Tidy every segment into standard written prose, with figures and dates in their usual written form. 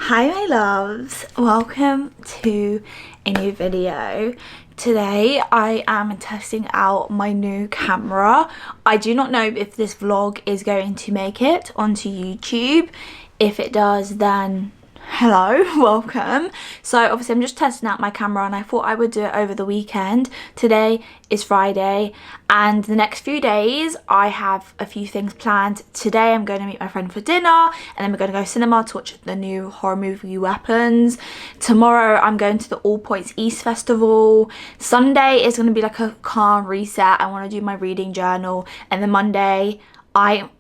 Hi my loves, welcome to a new video. Today I am testing out my new camera. I do not know if this vlog is going to make it onto YouTube. If it does, then hello, welcome. So obviously I'm just testing out my camera and I thought I would do it over the weekend. Today is Friday and the next few days I have a few things planned. Today I'm going to meet my friend for dinner and then we're going to go cinema to watch the new horror movie Weapons. Tomorrow I'm going to the All Points East Festival. Sunday is going to be like a calm reset. I want to do my reading journal, and then Monday I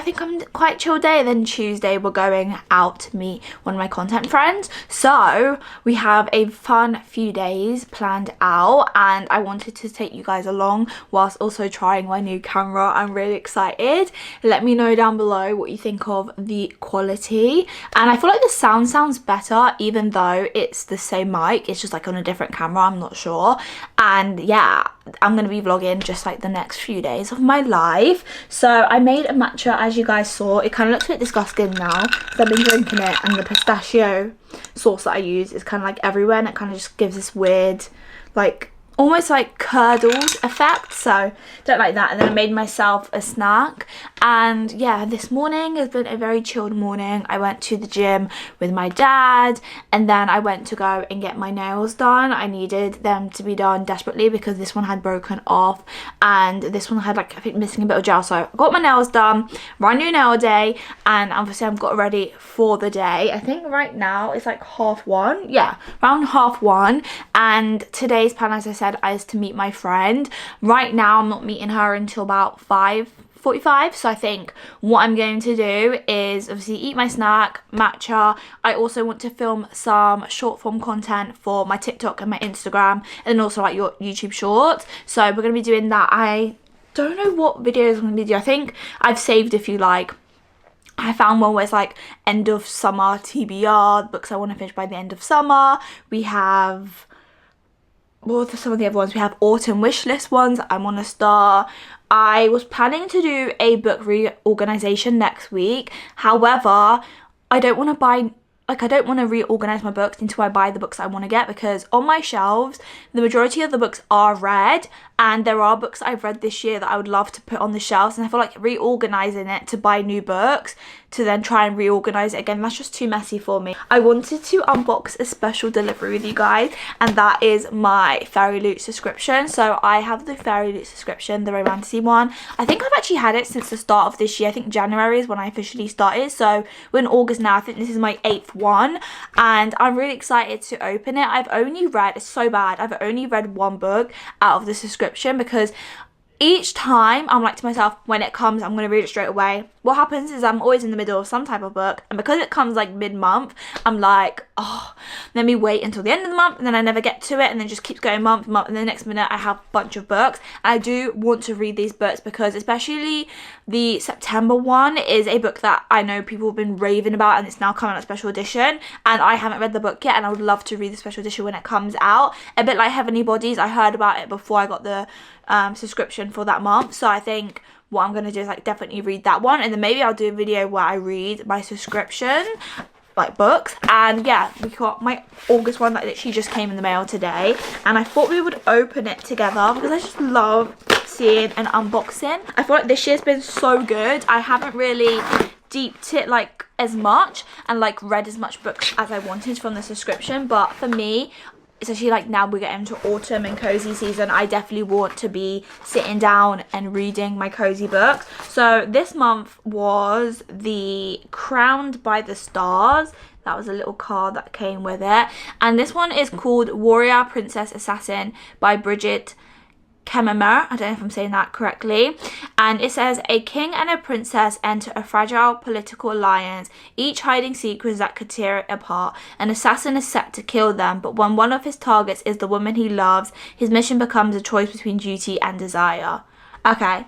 think I'm quite chill day. Then Tuesday we're going out to meet one of my content friends. So we have a fun few days planned out and I wanted to take you guys along whilst also trying my new camera. I'm really excited. Let me know down below what you think of the quality, and I feel like the sound sounds better even though it's the same mic, it's just like on a different camera, I'm not sure. And yeah, I'm gonna be vlogging just like the next few days of my life. So I made a matcha, as you guys saw. It kind of looks a bit disgusting now because I've been drinking it, and the pistachio sauce that I use is kind of like everywhere and it kind of just gives this weird like almost like curdled effect, so don't like that. And then I made myself a snack, and yeah, this morning has been a very chilled morning. I went to the gym with my dad and then I went to go and get my nails done. I needed them to be done desperately because this one had broken off and this one had like I think missing a bit of gel, so I got my nails done. Brand new nail day, and obviously I've got ready for the day. I think right now it's like 1:30, yeah, around 1:30, and today's plan, as I said, is to meet my friend. Right now I'm not meeting her until about 5:45, so I think what I'm going to do is obviously eat my snack, matcha. I also want to film some short form content for my TikTok and my Instagram, and also like your YouTube shorts. So we're going to be doing that. I don't know what videos I'm going to be doing. I think I've saved a few, like I found one where it's like end of summer TBR, books I want to finish by the end of summer. We have, what are some of the other ones? We have autumn wish list ones I want to start. I was planning to do a book reorganization next week. However, I don't want to reorganize my books until I buy the books I want to get, because on my shelves the majority of the books are read and there are books I've read this year that I would love to put on the shelves, and I feel like reorganizing it to buy new books to then try and reorganize it again, that's just too messy for me. I wanted to unbox a special delivery with you guys, and that is my Fairy Loot subscription. So I have the Fairy Loot subscription, the romantasy one. I think I've actually had it since the start of this year. I think January is when I officially started, so we're in August now. I think this is my 8th one and I'm really excited to open it. I've only read, it's so bad, I've only read one book out of the subscription because each time I'm like to myself, when it comes I'm going to read it straight away. What happens is I'm always in the middle of some type of book, and because it comes like mid-month, I'm like, oh, let me wait until the end of the month, and then I never get to it, and then just keeps going month, and the next minute I have a bunch of books. And I do want to read these books because especially the September one is a book that I know people have been raving about, and it's now coming out special edition, and I haven't read the book yet, and I would love to read the special edition when it comes out. A bit like Heavenly Bodies, I heard about it before I got the subscription for that month, so I think what I'm going to do is like definitely read that one, and then maybe I'll do a video where I read my subscription like books. And yeah, we got my August one that literally just came in the mail today, and I thought we would open it together because I just love seeing an unboxing. I feel like this year's been so good. I haven't really deeped it like as much and like read as much books as I wanted from the subscription, but for me, especially like now we're getting into autumn and cozy season, I definitely want to be sitting down and reading my cozy books. So this month was the Crowned by the Stars. That was a little card that came with it. And this one is called Warrior, Princess, Assassin by Bridget Kemmerer. I don't know if I'm saying that correctly. And it says, a king and a princess enter a fragile political alliance, each hiding secrets that could tear it apart. An assassin is set to kill them, but when one of his targets is the woman he loves, his mission becomes a choice between duty and desire. Okay.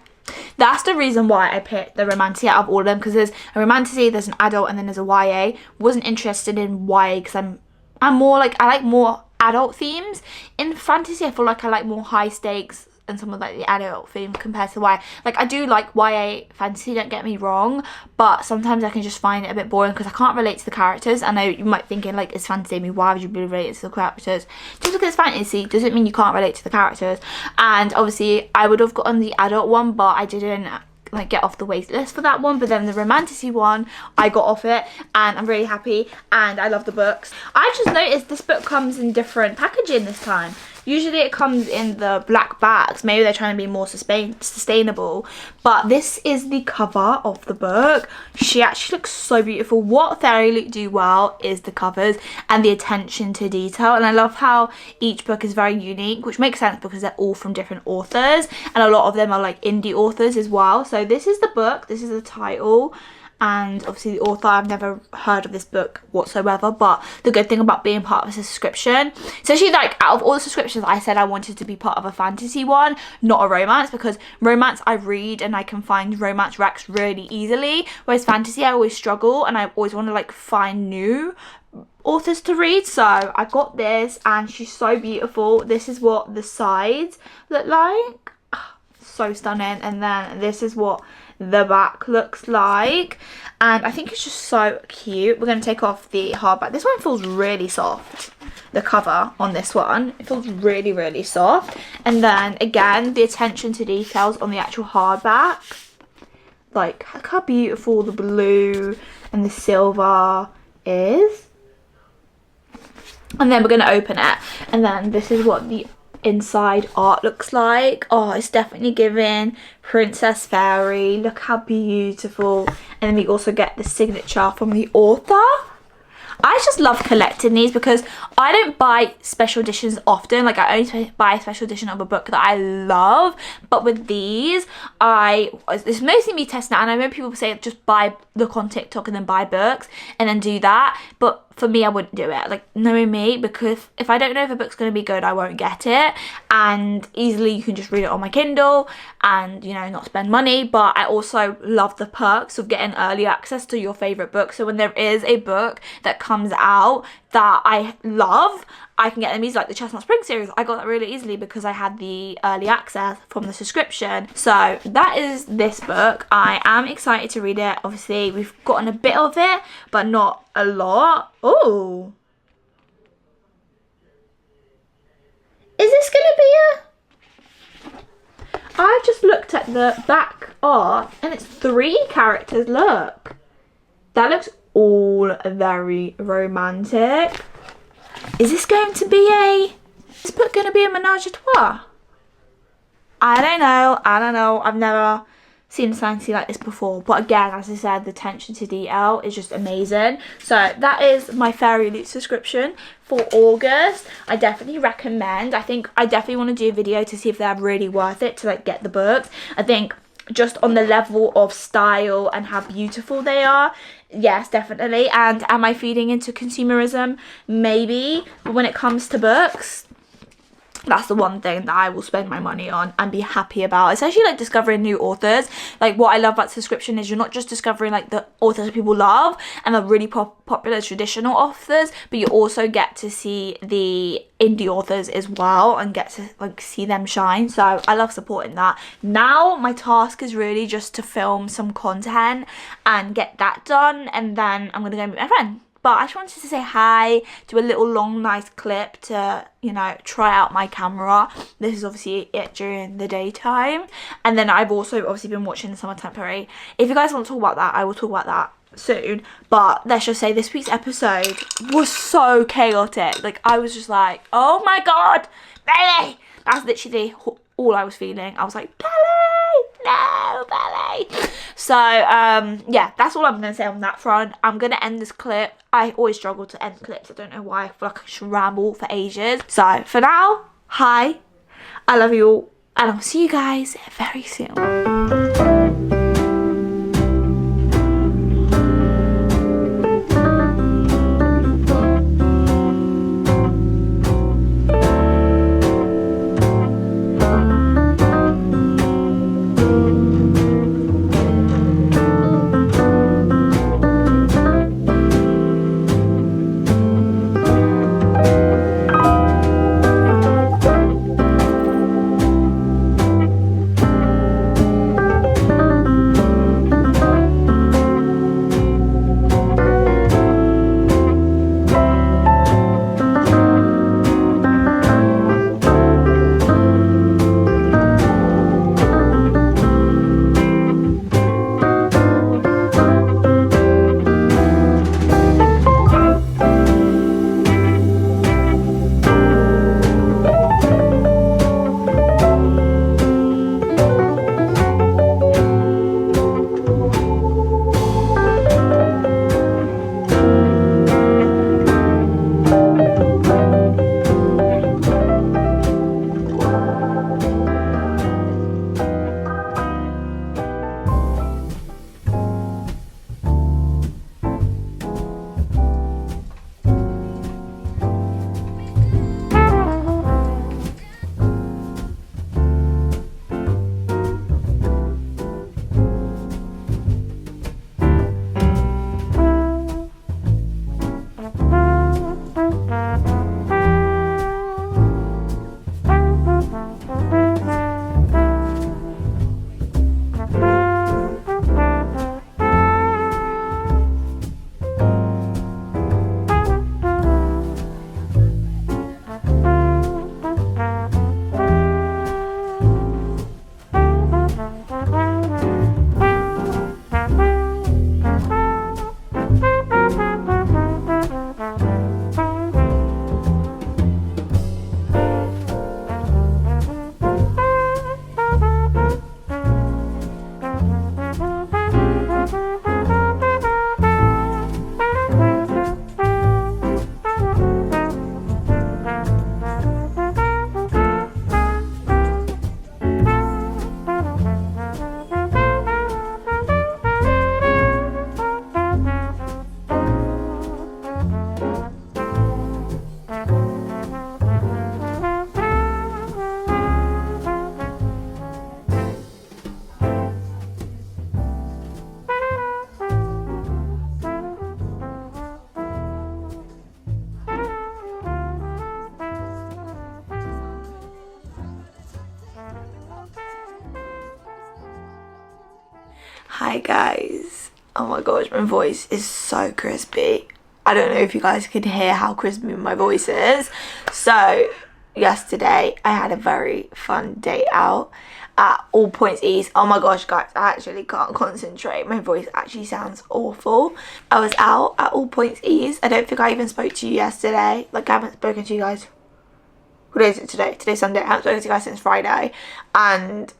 That's the reason why I picked the romantic out of all of them, because there's a romantic, there's an adult, and then there's a YA. Wasn't interested in YA because I'm more like, I like more adult themes. In fantasy, I feel like I like more high stakes and some of like the adult themes compared to YA. Like, I do like YA fantasy, don't get me wrong, but sometimes I can just find it a bit boring because I can't relate to the characters. I know you might be thinking like, it's fantasy, I mean, why would you be related to the characters? Just because it's fantasy doesn't mean you can't relate to the characters. And obviously I would have gotten the adult one, but I didn't like get off the wait list for that one. But then the romantasy one, I got off it, and I'm really happy, and I love the books. I just noticed this book comes in different packaging this time. Usually it comes in the black bags. Maybe they're trying to be more sustainable. But this is the cover of the book. She actually looks so beautiful. What Fairy Loot do well is the covers and the attention to detail. And I love how each book is very unique, which makes sense because they're all from different authors. And a lot of them are like indie authors as well. So this is the book. This is the title. And obviously the author, I've never heard of this book whatsoever, but the good thing about being part of a subscription, especially like out of all the subscriptions, I said I wanted to be part of a fantasy one, not a romance, because romance I read and I can find romance recs really easily, whereas fantasy I always struggle and I always want to like find new authors to read. So I got this and she's so beautiful. This is what the sides look like. So stunning. And then this is what the back looks like, and I think it's just so cute. We're going to take off the hardback. This one feels really soft. The cover on this one, it feels really, really soft. And then again, the attention to details on the actual hardback, like look how beautiful the blue and the silver is. And then we're going to open it, and then this is what the inside art looks like. Oh, it's definitely giving Princess Fairy. Look how beautiful. And then we also get the signature from the author. I just love collecting these because I don't buy special editions often. Like, I only buy a special edition of a book that I love. But with these, it's mostly me testing it. And I know people say just look on TikTok and then buy books and then do that. But for me, I wouldn't do it. Like, knowing me, because if I don't know if a book's going to be good, I won't get it. And easily you can just read it on my Kindle and, you know, not spend money. But I also love the perks of getting early access to your favourite book. So when there is a book that comes out that I love, I can get them easily. Like the Chestnut Spring series, I got that really easily because I had the early access from the subscription. So that is this book. I am excited to read it. Obviously, we've gotten a bit of it, but not a lot. Oh, is this gonna be I've just looked at the back art and it's 3 characters. Look, that looks all very romantic. Is this going to be is this going to be a menage a trois? I don't know. I've never seen something like this before. But again, as I said, the attention to detail is just amazing. So that is my Fairy Loot subscription for August. I definitely recommend. I think I definitely want to do a video to see if they're really worth it to like get the books. I think just on the level of style and how beautiful they are, yes, definitely. And am I feeding into consumerism? Maybe. But when it comes to books, that's the one thing that I will spend my money on and be happy about. Especially like discovering new authors. Like, what I love about subscription is you're not just discovering like the authors that people love and the really popular traditional authors, but you also get to see the indie authors as well and get to like see them shine. So I love supporting that. Now my task is really just to film some content and get that done, and then I'm gonna go meet my friend. But I just wanted to say hi, do a little long nice clip to, you know, try out my camera. This is obviously it during the daytime. And then I've also obviously been watching the Summertime Pottery. If you guys want to talk about that, I will talk about that soon. But let's just say this week's episode was so chaotic. Like, I was just like, oh my god, belly. That's literally all I was feeling. I was like, belly, no, belly. So yeah, that's all I'm gonna say on that front. I'm gonna end this clip. I always struggle to end clips. I don't know why. I feel like I should ramble for ages. So for now, hi, I love you all, and I'll see you guys very soon. Hi guys, oh my gosh, my voice is so crispy. I don't know if you guys can hear how crispy my voice is. So yesterday I had a very fun day out at All Points East. Oh my gosh guys, I actually can't concentrate. My voice actually sounds awful. I was out at All Points East. I don't think I even spoke to you yesterday. Like, I haven't spoken to you guys. What day is it today? Today's Sunday. I haven't spoken to you guys since Friday. And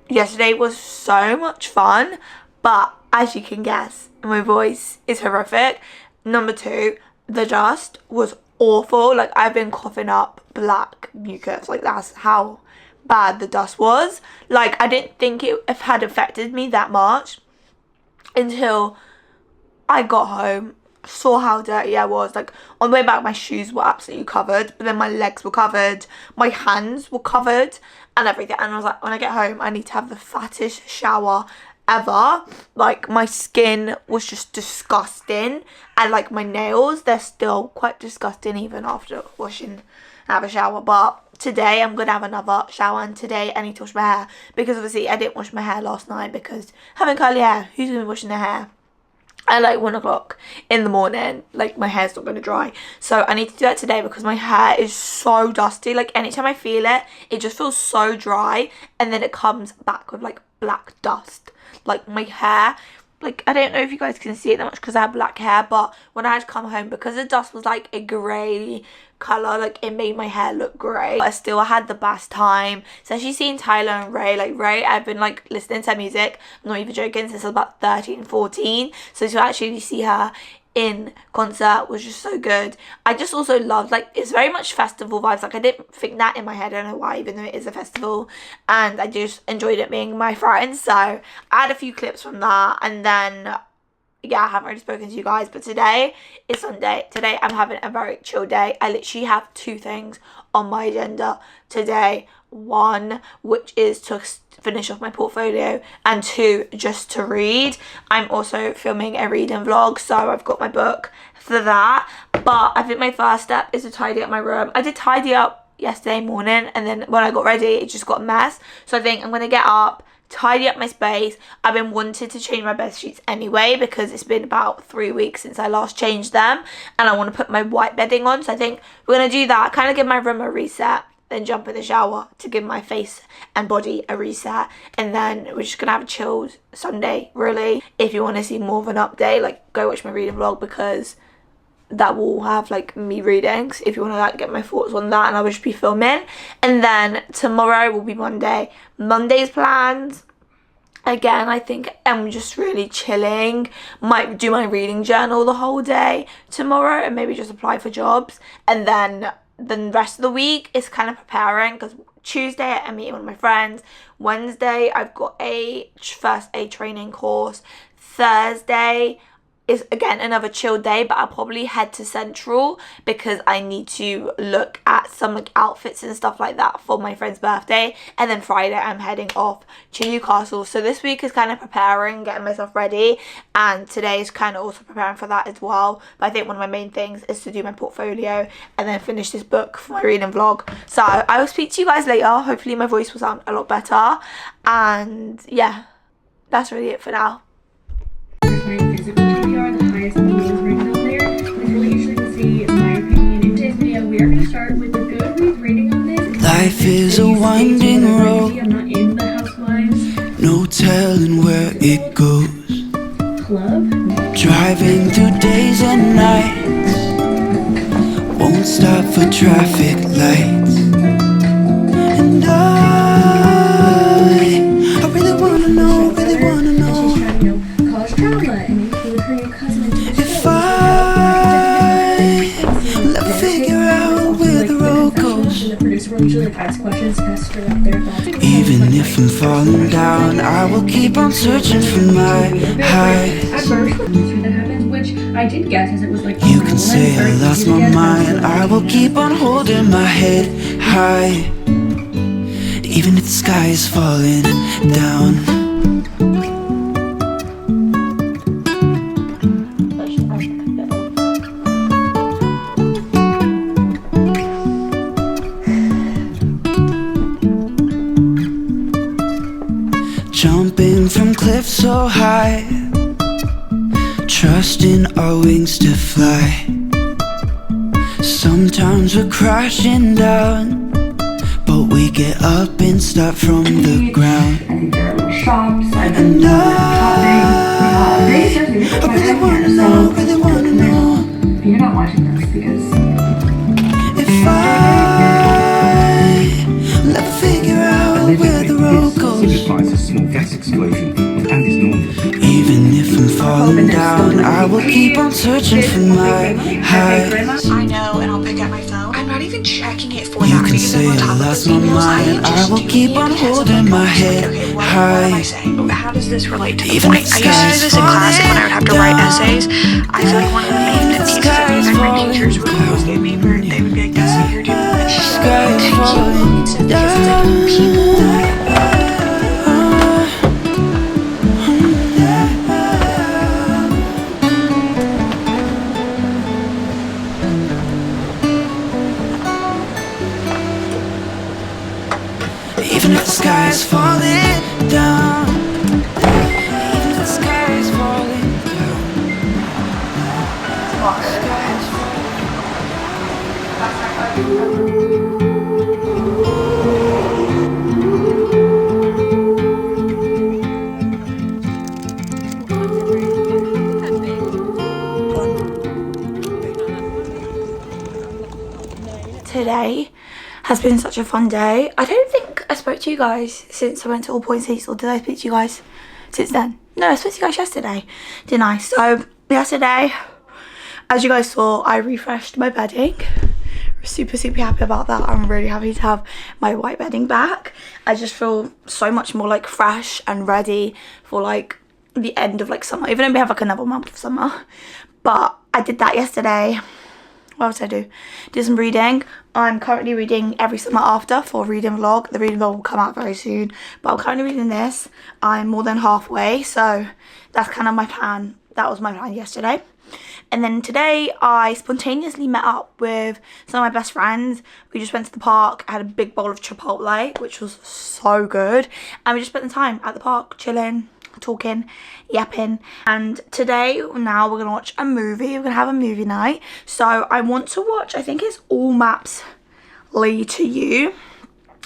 yesterday was so much fun, but as you can guess, my voice is horrific. Number two, the dust was awful. Like, I've been coughing up black mucus. Like, that's how bad the dust was. Like, I didn't think it had affected me that much until I got home, saw how dirty I was. Like, on the way back, my shoes were absolutely covered, but then my legs were covered, my hands were covered and everything. And I was like, when I get home, I need to have the fattest shower ever. Like, my skin was just disgusting, and like my nails, they're still quite disgusting even after washing and have a shower. But today I'm gonna have another shower, and today I need to wash my hair, because obviously I didn't wash my hair last night, because having curly hair, who's gonna be washing their hair at like 1 o'clock in the morning? Like, my hair's not going to dry. So I need to do that today, because my hair is so dusty. Like, anytime I feel it, it just feels so dry, and then it comes back with like black dust. Like, my hair like, I don't know if you guys can see it that much because I have black hair, but when I had come home, because the dust was like a grey colour, like it made my hair look grey. But still, I had the best time. So she's seen Tyler and Ray. Like Ray, I've been like listening to her music, I'm not even joking, since I was about 13, 14. So to actually see her in concert was just so good. I just also loved, like, it's very much festival vibes. Like I didn't think that in my head, I don't know why, even though it is a festival, and I just enjoyed it being my friends. So I had a few clips from that, and then yeah, I haven't already spoken to you guys, but today is Sunday. Today I'm having a very chill day. I literally have 2 things on my agenda today. 1, which is to finish off my portfolio, and 2, just to read. I'm also filming a reading vlog, so I've got my book for that. But I think my first step is to tidy up my room. I did tidy up yesterday morning, and then when I got ready, it just got a mess. So I think I'm going to get up, tidy up my space. I've been wanting to change my bed sheets anyway, because it's been about 3 weeks since I last changed them, and I want to put my white bedding on. So I think we're going to do that, kind of give my room a reset, then jump in the shower to give my face and body a reset, and then we're just gonna have a chilled Sunday, really. If you want to see more of an update, like, go watch my reading vlog, because that will have like me reading. So if you want to like get my thoughts on that, and I will just be filming. And then tomorrow will be Monday. Monday's plans, again, I think I'm just really chilling. Might do my reading journal the whole day tomorrow, and maybe just apply for jobs. And then the rest of the week is kind of preparing, because Tuesday I'm meeting one of my friends. Wednesday I've got a first aid training course. Thursday is again another chill day, but I'll probably head to Central because I need to look at some like outfits and stuff like that for my friend's birthday. And then Friday I'm heading off to Newcastle. So this week is kind of preparing, getting myself ready, and today is kind of also preparing for that as well. But I think one of my main things is to do my portfolio and then finish this book for my reading vlog. So I will speak to you guys later. Hopefully my voice will sound a lot better, and yeah, that's really it for now. We are the highest news rating on there. It's really interesting to see my opinion. In today's video, we are going to start with the Goodreads rating on this. Life is a winding road. I'm not in the Housewives No telling where it goes. club. Driving through days and nights. Won't stop for traffic lights. And I really wanna know, really wanna know. And she's trying to know college drama and include her new cousin into the If show. I'll ever figure out where the road goes. And the producer will usually ask questions to straight up their thoughts. Even if I'm falling down, I will keep on searching for my highs. At first, when that happens, which I did guess as it was like You can say I lost my mind, I will keep on holding my head high. Even if the sky is falling down. Jumping from cliffs so high, trusting our wings to fly. Sometimes we're crashing down, but we get up and start from the ground. I think there are little shops. And I really wanna know, really wanna know. You're not watching this because If I'll ever figure out where the road goes. Signifies a small gas explosion and is normal. Even if I'm falling down, I will keep on searching for my highs. I know, and I'll pick up my phone. I'm not even checking it for You that can because say I'm on I top of lost the my emails. mind, I just will do keep need on to cancel holding my head okay, what am I high. saying? How does this relate to the Even point? if I used to do skies this in class when I would have to write falling essays. I feel like one of the main pieces of skies advice my falling teachers would always give me, where they would be like, "That's what you're doing this show." Sky is falling Because it's like people. Even if the sky is falling down. Even if the sky is falling down. Sky is falling. today has been such a fun day. I don't think I spoke to you guys since I went to All Points East, or did I speak to you guys since then? No, I spoke to you guys yesterday, didn't I? So yesterday, as you guys saw, I refreshed my bedding. Super happy about that. I'm really happy to have my white bedding back. I just feel so much more like fresh and ready for like the end of like summer, even though we have like another month of summer. But I did that yesterday. What else did I do? Did some reading. I'm currently reading Every Summer After for a reading vlog. The reading vlog will come out very soon, but I'm currently reading this. I'm more than halfway, so that's kind of my plan. That was my plan yesterday. And then today I spontaneously met up with some of my best friends. We just went to the park. I had a big bowl of Chipotle, which was so good, and we just spent the time at the park chilling, talking, yapping. And today, now we're gonna watch a movie. We're gonna have a movie night. So I want to watch, I think it's All Maps Lead to You.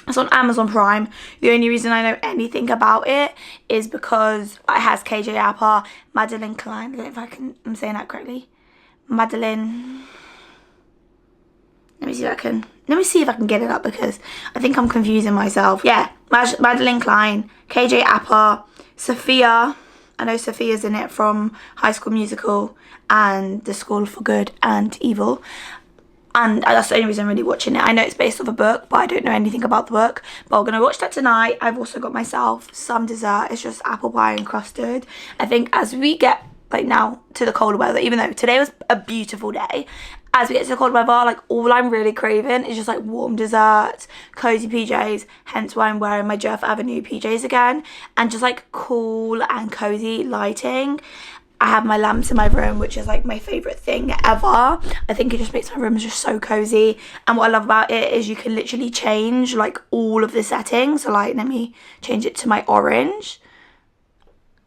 It's on Amazon Prime. The only reason I know anything about it is because it has KJ Appa, Madeline Klein. I don't know if I'm saying that correctly. Madeline. Let me see if I can get it up, because I think I'm confusing myself. Yeah, Madeline Klein, KJ Appa, Sophia. I know Sophia's in it from High School Musical and The School for Good and Evil. And that's the only reason I'm really watching it. I know it's based off a book, but I don't know anything about the book. But we're going to watch that tonight. I've also got myself some dessert. It's just apple pie and custard. I think as we get like now to the cold weather, even though today was a beautiful day, as we get to the cold weather, like all I'm really craving is just like warm desserts, cozy PJs, hence why I'm wearing my Jeff Avenue PJs again, and just like cool and cozy lighting. I have my lamps in my room, which is like my favourite thing ever. I think it just makes my room just so cozy. And what I love about it is you can literally change like all of the settings. So like, let me change it to my orange.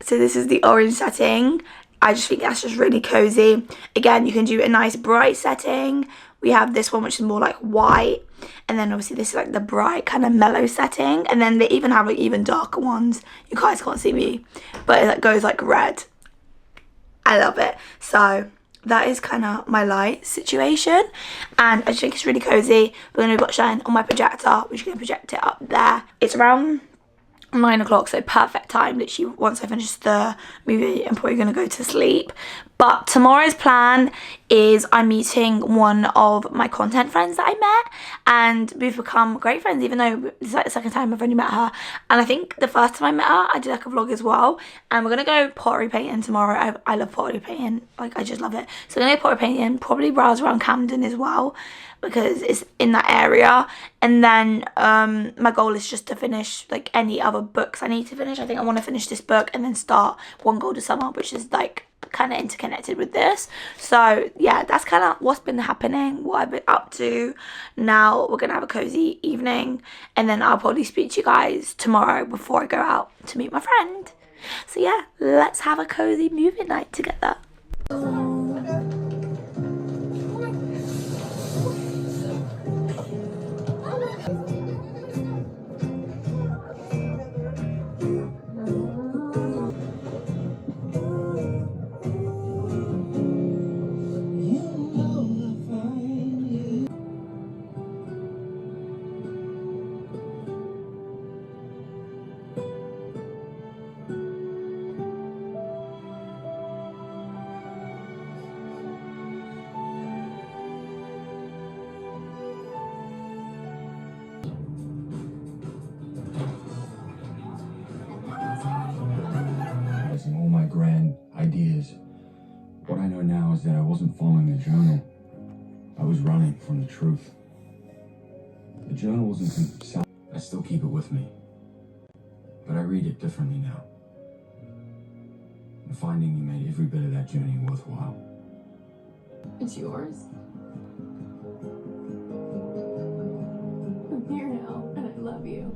So this is the orange setting. I just think that's just really cozy. Again, you can do a nice bright setting. We have this one, which is more like white. And then obviously this is like the bright kind of mellow setting. And then they even have like even darker ones. You guys can't see me, but it goes like red. I love it. So that is kind of my light situation, and I just think it's really cozy. We're going to watch that on my projector. We're just going to project it up there. It's around 9 o'clock, so perfect time. Literally once I finish the movie, I'm probably going to go to sleep. But tomorrow's plan is I'm meeting one of my content friends that I met, and we've become great friends, even though it's like the second time I've only met her. And I think the first time I met her, I did like a vlog as well. And we're going to go pottery painting tomorrow. I love pottery painting. Like, I just love it. So we're going to go pottery painting, probably browse around Camden as well, because it's in that area. And then my goal is just to finish like any other books I need to finish. I think I want to finish this book and then start One Golden Summer, which is like kind of interconnected with this. So yeah, that's kind of what's been happening, what I've been up to. Now we're gonna have a cozy evening, and then I'll probably speak to you guys tomorrow before I go out to meet my friend. So yeah, let's have a cozy movie night together. All my grand ideas. What I know now is that I wasn't following the journal. I was running from the truth. The journal wasn't I still keep it with me, but I read it differently now. I'm finding you made every bit of that journey worthwhile. It's yours. I'm here now, and I love you.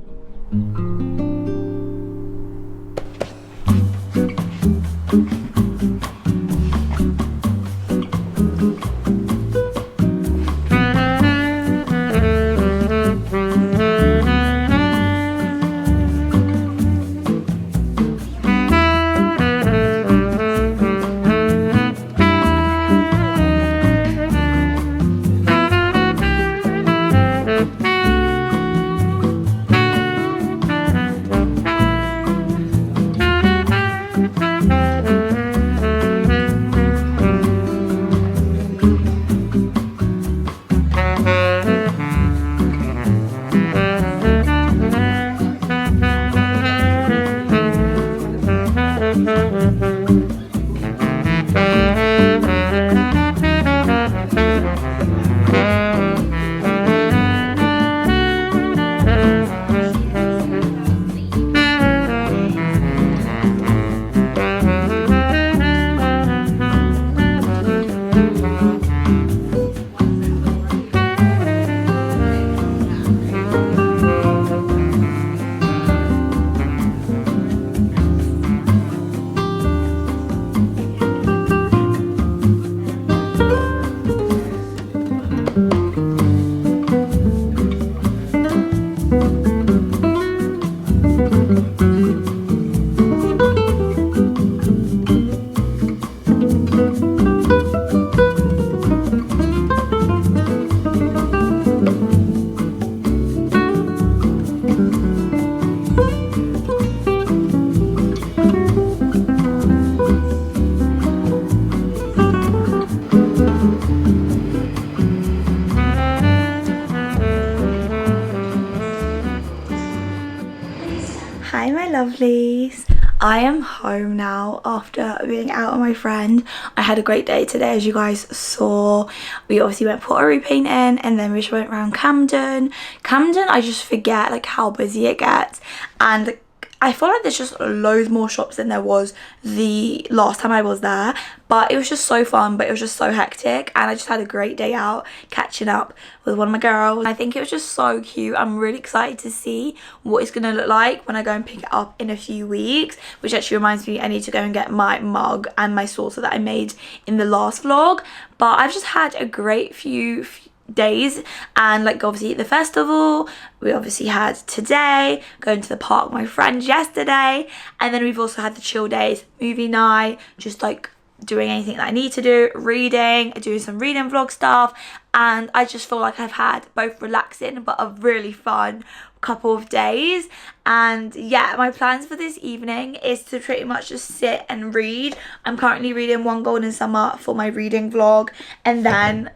lovelies. I am home now after being out with my friend. I had a great day today, as you guys saw. We obviously went pottery painting, and then we just went around Camden. Camden, I just forget like how busy it gets, and I feel like there's just loads more shops than there was the last time I was there, but it was just so fun, but it was just so hectic, and I just had a great day out catching up with one of my girls. I think it was just so cute. I'm really excited to see what it's gonna look like when I go and pick it up in a few weeks, which actually reminds me I need to go and get my mug and my saucer that I made in the last vlog. But I've just had a great few days, and like obviously the festival we obviously had today, going to the park with my friends yesterday, and then we've also had the chill days, movie night, just like doing anything that I need to do, reading, doing some reading vlog stuff. And I just feel like I've had both relaxing but a really fun couple of days. And yeah, my plans for this evening is to pretty much just sit and read. I'm currently reading One Golden Summer for my reading vlog, and then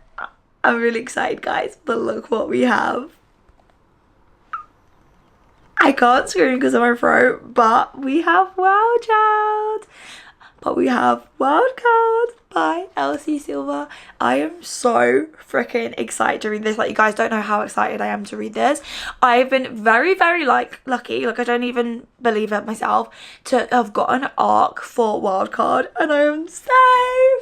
I'm really excited, guys, but look what we have. I can't scream because of my throat, but we have Wild Child. Wild Card by Elsie Silver. I am so freaking excited to read this. Like, you guys don't know how excited I am to read this. I've been very, very like lucky, like I don't even believe it myself, to have got an arc for Wild Card, and I am so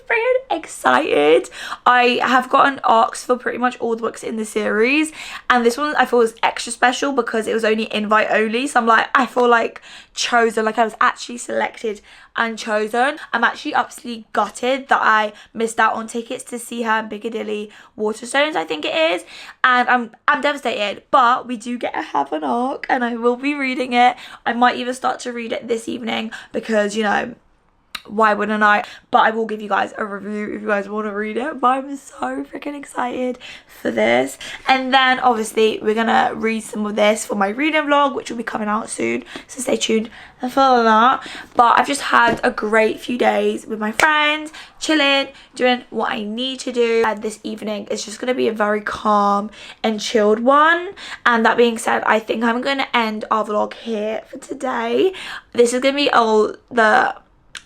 freaking excited. I have gotten arcs for pretty much all the books in the series, and this one I feel was extra special because it was only invite only, so I'm like, I feel like chosen, like I was actually selected and chosen. I'm actually absolutely gutted that I missed out on tickets to see her in Piccadilly Waterstones, I think it is, and I'm devastated. But we do get to have an arc, and I will be reading it. I might even start to read it this evening because, you know, why wouldn't I? But I will give you guys a review if you guys want to read it. But I'm so freaking excited for this. And then obviously we're gonna read some of this for my reading vlog, which will be coming out soon, so stay tuned for that. But I've just had a great few days with my friends, chilling, doing what I need to do. And this evening is just gonna be a very calm and chilled one. And that being said, I think I'm gonna end our vlog here for today. This is gonna be all the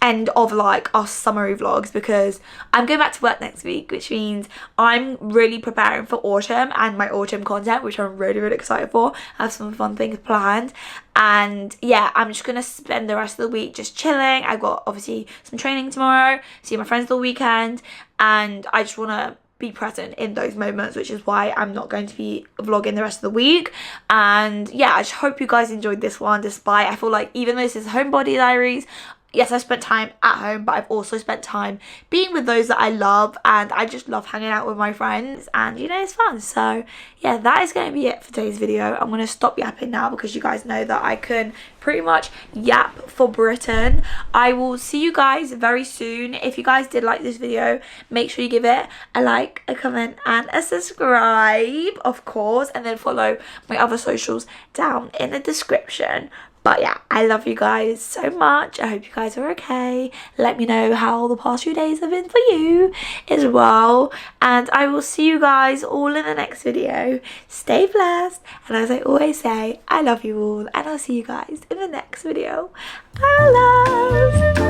end of like our summary vlogs, because I'm going back to work next week, which means I'm really preparing for autumn and my autumn content, which I'm really, really excited for. I have some fun things planned, and yeah, I'm just gonna spend the rest of the week just chilling. I've got obviously some training tomorrow, see my friends the weekend, and I just want to be present in those moments, which is why I'm not going to be vlogging the rest of the week. And yeah, I just hope you guys enjoyed this one, despite I feel like even though this is Homebody Diaries, yes, I spent time at home, but I've also spent time being with those that I love, and I just love hanging out with my friends, and you know, it's fun. So yeah, that is going to be it for today's video. I'm going to stop yapping now because you guys know that I can pretty much yap for Britain. I will see you guys very soon. If you guys did like this video, make sure you give it a like, a comment, and a subscribe, of course, and then follow my other socials down in the description. But yeah, I love you guys so much. I hope you guys are okay. Let me know how the past few days have been for you as well. And I will see you guys all in the next video. Stay blessed. And as I always say, I love you all. And I'll see you guys in the next video. Bye, loves.